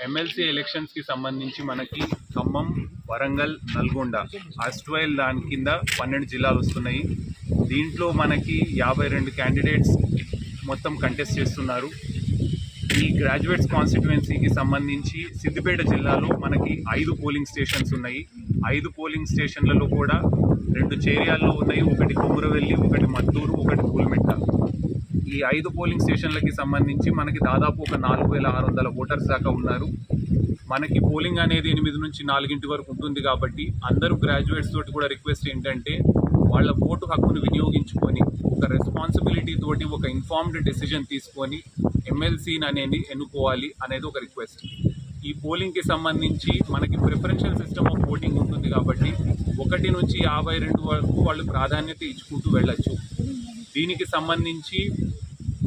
MLC ఎలక్షన్స్కి సంబంధించి మనకి ఖమ్మం, వరంగల్, నల్గొండ అస్ట్వైల్ దాని కింద 12 జిల్లాలు వస్తున్నాయి. దీంట్లో మనకి 52 క్యాండిడేట్స్ మొత్తం కంటెస్ట్ చేస్తున్నారు. ఈ గ్రాడ్యుయేట్స్ కాన్స్టిట్యుయెన్సీకి సంబంధించి సిద్దిపేట జిల్లాలో మనకి 5 పోలింగ్ స్టేషన్స్ ఉన్నాయి. 5 పోలింగ్ స్టేషన్లలో కూడా 2 చేర్యాల్లో ఉన్నాయి. ఒకటి కొమురవెల్లి, ఒకటి మద్దూరు, ఒకటి పూల్మెట్ట. ఈ 5 పోలింగ్ స్టేషన్లకి సంబంధించి మనకి దాదాపు ఒక 4600 ఓటర్స్ దాకా ఉన్నారు. మనకి పోలింగ్ అనేది 8 నుంచి 4 వరకు ఉంటుంది కాబట్టి అందరూ గ్రాడ్యుయేట్స్ తోటి కూడా రిక్వెస్ట్ ఏంటంటే వాళ్ళ ఓటు హక్కును వినియోగించుకొని ఒక రెస్పాన్సిబిలిటీ తోటి ఒక ఇన్ఫార్మ్డ్ డెసిజన్ తీసుకొని ఎమ్మెల్సీని అనేది ఎన్నుకోవాలి అనేది ఒక రిక్వెస్ట్. ఈ పోలింగ్కి సంబంధించి మనకి ప్రిఫరెన్షియల్ సిస్టమ్ ఆఫ్ ఓటింగ్ ఉంటుంది కాబట్టి 1 నుంచి 52 వరకు వాళ్ళు ప్రాధాన్యత ఇచ్చుకుంటూ వెళ్ళచ్చు. దీనికి సంబంధించి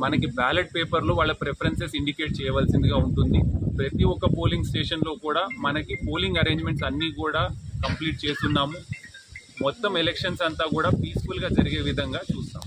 మనకి బ్యాలెట్ పేపర్లో వాళ్ళ ప్రిఫరెన్సెస్ ఇండికేట్ చేయవలసిందిగా ఉంటుంది. ప్రతి ఒక్క పోలింగ్ స్టేషన్లో కూడా మనకి పోలింగ్ అరేంజ్మెంట్స్ అన్నీ కూడా కంప్లీట్ చేస్తున్నాము. మొత్తం ఎలక్షన్స్ అంతా కూడా పీస్ఫుల్గా జరిగే విధంగా చూస్తాం.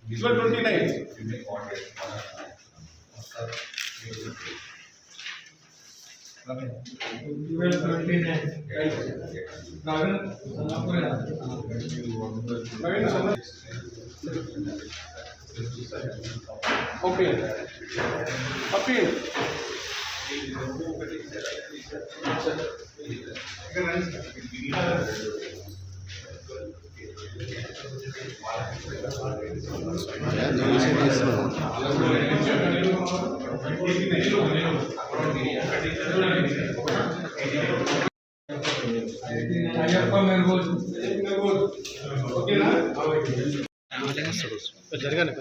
Visual 29. Okay. Appeal. జరగాలి